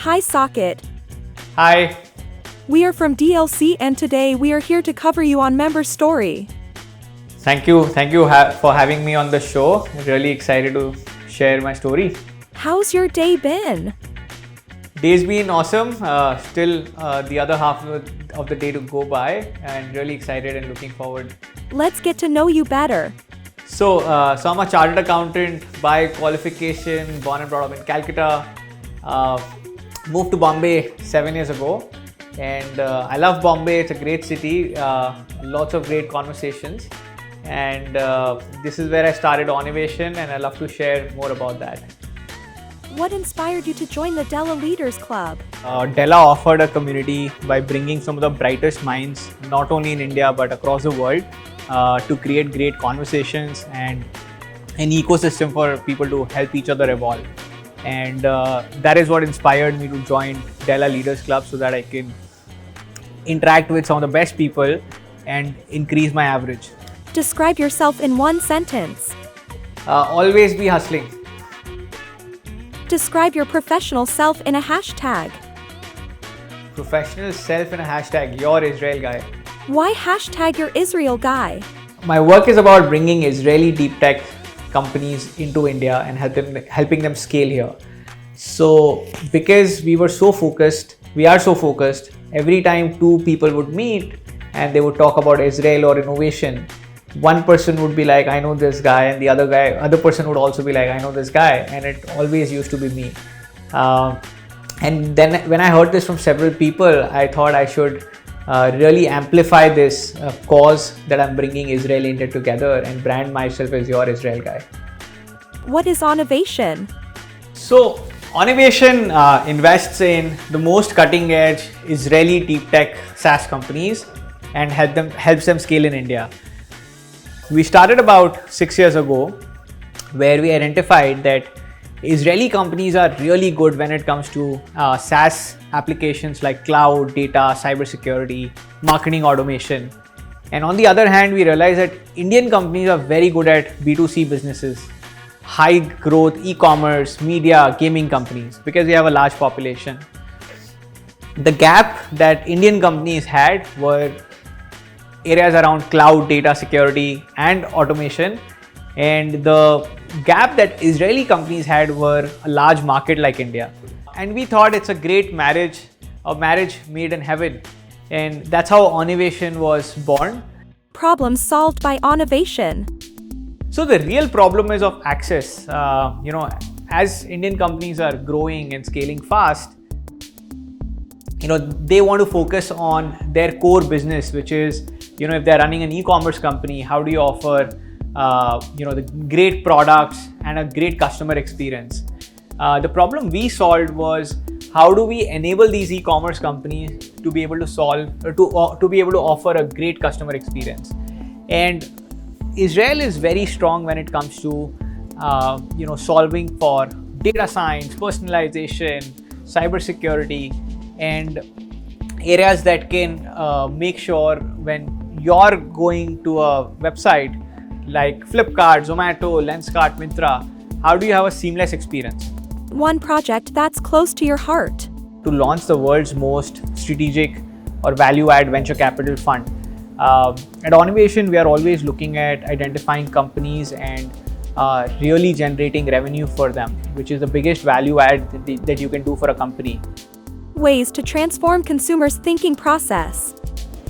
Hi Saket. Hi. We are from DLC and today we are here to cover you on member story. Thank you. For having me on the show. Really excited to share my story. How's your day been? Day's been awesome. Still the other half of the day to go by, and really excited and looking forward. Let's get to know you better. So I'm a chartered accountant by qualification, born and brought up in Calcutta. Moved to Bombay 7 years ago, and I love Bombay. It's a great city. Lots of great conversations, and this is where I started Onnivation, and I love to share more about that. What inspired you to join the Della Leaders Club? Della offered a community by bringing some of the brightest minds, not only in India but across the world, to create great conversations and an ecosystem for people to help each other evolve. And that is what inspired me to join Della Leaders Club, so that I can interact with some of the best people and increase my average. Describe yourself in one sentence. Always be hustling. Describe your professional self in a hashtag. Professional self in a hashtag, your Israel guy. Why hashtag your Israel guy? My work is about bringing Israeli deep tech companies into India and helping them scale here. So because we are so focused, every time two people would meet and they would talk about Israel or innovation, one person would be like, I know this guy, and the other person would also be like, I know this guy, and it always used to be me. And then when I heard this from several people, I thought I should really amplify this cause that I'm bringing Israel India together and brand myself as your Israel guy. What is Onnivation? So Onnivation invests in the most cutting edge Israeli deep tech SaaS companies and helps them scale in India. We started about 6 years ago, where we identified that Israeli companies are really good when it comes to SaaS applications like cloud, data, cybersecurity, marketing automation. And on the other hand, we realized that Indian companies are very good at B2C businesses, high growth e-commerce, media, gaming companies, because we have a large population. The gap that Indian companies had were areas around cloud, data security and automation, and the gap that Israeli companies had were a large market like India. And we thought it's a great marriage, a marriage made in heaven, and that's how Onnivation was born. Problems solved by Onnivation. So the real problem is of access. As Indian companies are growing and scaling fast, they want to focus on their core business, which is, if they're running an e-commerce company, how do you offer the great products and a great customer experience? The problem we solved was, how do we enable these e-commerce companies to be able to to be able to offer a great customer experience? And Israel is very strong when it comes to solving for data science, personalization, cybersecurity, and areas that can make sure when you're going to a website like Flipkart, Zomato, Lenskart, Myntra, how do you have a seamless experience? One project that's close to your heart. To launch the world's most strategic or value-add venture capital fund. At Onnivation, we are always looking at identifying companies and really generating revenue for them, which is the biggest value add that you can do for a company. Ways to transform consumers' thinking process.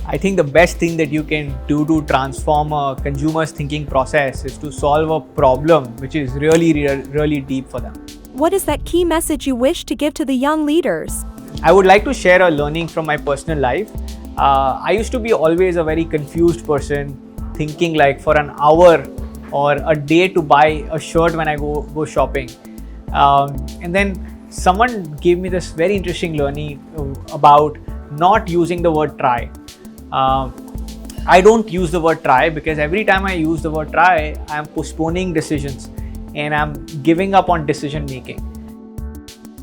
I think the best thing that you can do to transform a consumer's thinking process is to solve a problem which is really deep for them. What is that key message you wish to give to the young leaders? I would like to share a learning from my personal life. I used to be always a very confused person, thinking like for an hour or a day to buy a shirt when I go shopping. And then someone gave me this very interesting learning about not using the word try. I don't use the word try because every time I use the word try, I'm postponing decisions and I'm giving up on decision making.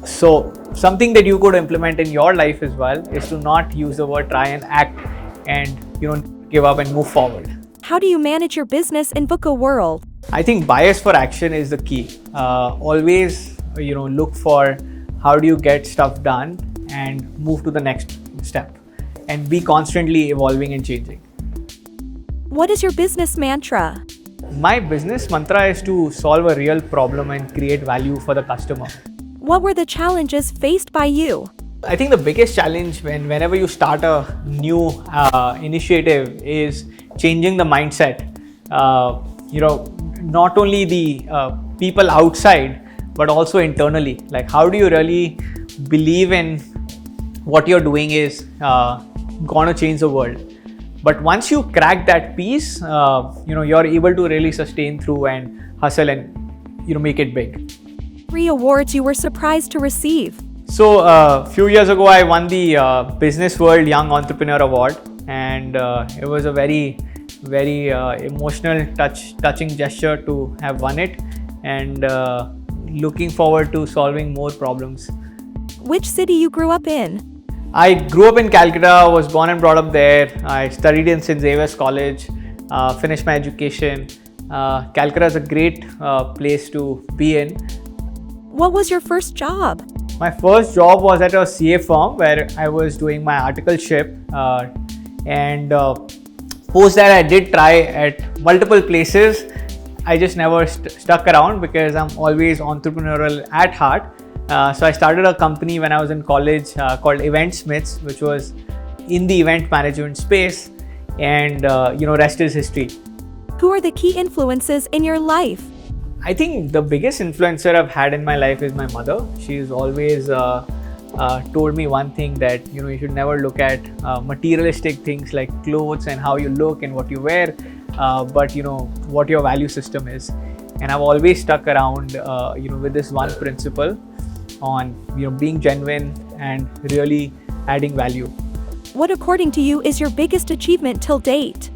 So something that you could implement in your life as well is to not use the word try and act and give up and move forward. How do you manage your business in VUCA world? I think bias for action is the key. Always look for how do you get stuff done and move to the next step and be constantly evolving and changing. What is your business mantra? My business mantra is to solve a real problem and create value for the customer. What were the challenges faced by you? I think the biggest challenge whenever you start a new initiative is changing the mindset. Not only the people outside, but also internally. Like, how do you really believe in what you're doing is gonna change the world? But once you crack that piece, you're able to really sustain through and hustle and make it big. 3 awards you were surprised to receive. So a few years ago, I won the Business World Young Entrepreneur Award, and it was a very, very emotional, touching gesture to have won it, and looking forward to solving more problems. Which city you grew up in? I grew up in Calcutta, was born and brought up there. I studied in St. Xavier's College, finished my education. Calcutta is a great place to be in. What was your first job? My first job was at a CA firm where I was doing my articleship, and post that I did try at multiple places. I just never stuck around because I'm always entrepreneurial at heart. So I started a company when I was in college called Eventsmiths, which was in the event management space, and rest is history. Who are the key influences in your life? I think the biggest influencer I've had in my life is my mother. She's always told me one thing, that you should never look at materialistic things like clothes and how you look and what you wear, but what your value system is. And I've always stuck around with this one principle on being genuine and really adding value. What, according to you, is your biggest achievement till date?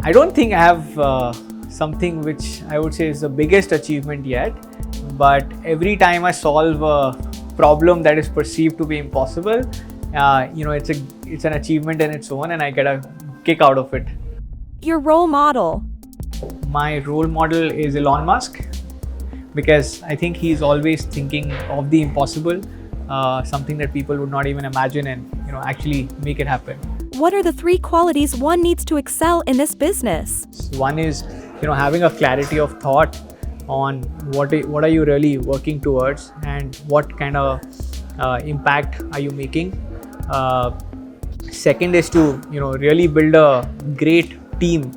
I don't think I have something which I would say is the biggest achievement yet, but every time I solve a problem that is perceived to be impossible, it's an achievement in its own, and I get a kick out of it. Your role model? My role model is Elon Musk, because I think he's always thinking of the impossible, something that people would not even imagine, and actually make it happen. What are the 3 qualities one needs to excel in this business? One is having a clarity of thought on what are you really working towards, and what kind of impact are you making. Second is to really build a great team.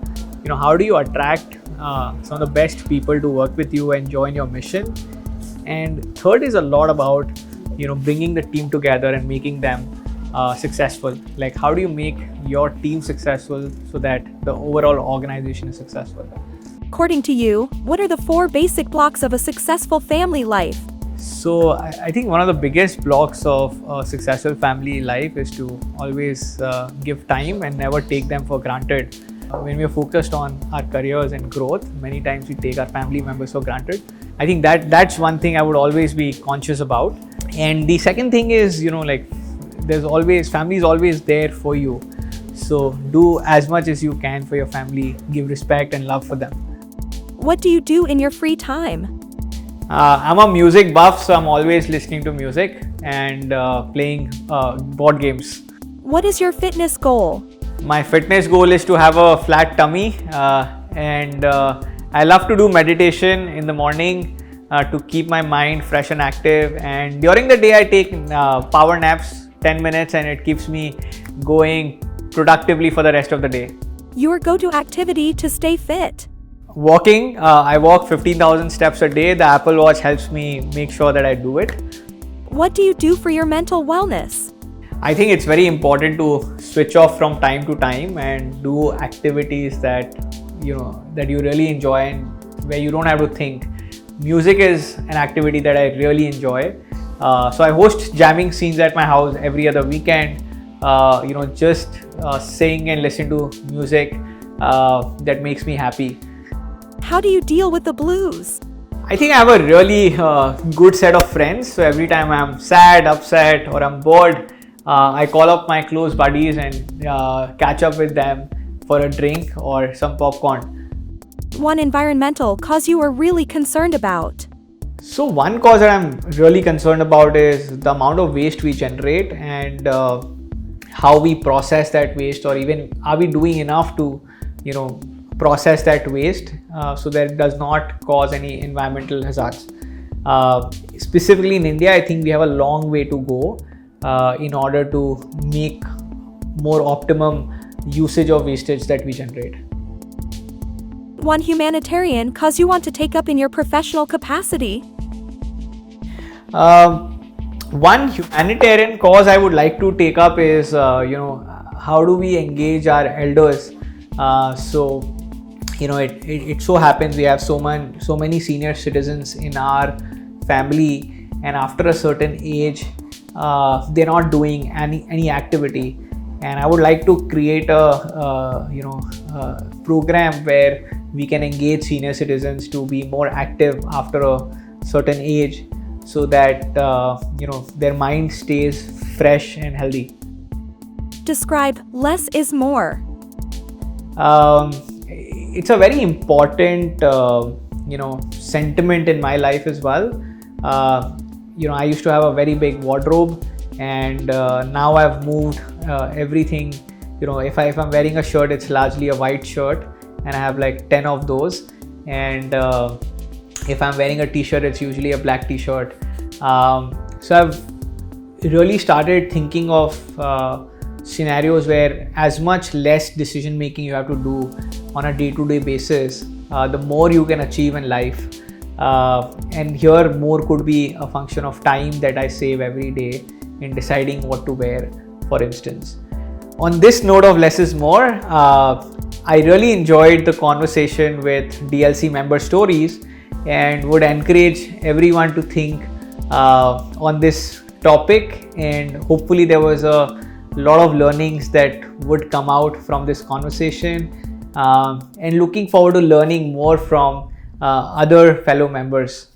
How do you attract some of the best people to work with you and join your mission? And third is a lot about bringing the team together and making them successful. Like, how do you make your team successful so that the overall organization is successful? According to you, what are the 4 basic blocks of a successful family life? So I think one of the biggest blocks of a successful family life is to always give time and never take them for granted. When we are focused on our careers and growth, many times we take our family members for granted. I think that's one thing I would always be conscious about. And the second thing is, family is always there for you. So do as much as you can for your family, give respect and love for them. What do you do in your free time? I'm a music buff, so I'm always listening to music and playing board games. What is your fitness goal? My fitness goal is to have a flat tummy, and I love to do meditation in the morning to keep my mind fresh and active. And during the day, I take power naps, 10 minutes, and it keeps me going productively for the rest of the day. Your go-to activity to stay fit? Walking. I walk 15,000 steps a day. The Apple Watch helps me make sure that I do it. What do you do for your mental wellness? I think it's very important to switch off from time to time and do activities that you really enjoy and where you don't have to think. Music is an activity that I really enjoy. So I host jamming scenes at my house every other weekend. Just sing and listen to music that makes me happy. How do you deal with the blues? I think I have a really good set of friends. So every time I'm sad, upset, or I'm bored, I call up my close buddies and catch up with them for a drink or some popcorn. One environmental cause you are really concerned about? So one cause that I'm really concerned about is the amount of waste we generate and how we process that waste, or even are we doing enough to, process that waste so that it does not cause any environmental hazards. Specifically in India, I think we have a long way to go in order to make more optimum usage of wastage that we generate. One humanitarian cause you want to take up in your professional capacity? One humanitarian cause I would like to take up is, how do we engage our elders? It so happens we have so many senior citizens in our family, and after a certain age, they're not doing any activity. And I would like to create a program where we can engage senior citizens to be more active after a certain age, so that their mind stays fresh and healthy. Describe less is more. It's a very important sentiment in my life as well. I used to have a very big wardrobe, and now I've moved everything. If I'm wearing a shirt, it's largely a white shirt, and I have like 10 of those. And if I'm wearing a t-shirt, it's usually a black t-shirt. So I've really started thinking of scenarios where as much less decision making you have to do on a day-to-day basis, the more you can achieve in life. And here more could be a function of time that I save every day in deciding what to wear, for instance. On this note of less is more, I really enjoyed the conversation with DLC member stories, and would encourage everyone to think on this topic, and hopefully there was a lot of learnings that would come out from this conversation, and looking forward to learning more from other fellow members.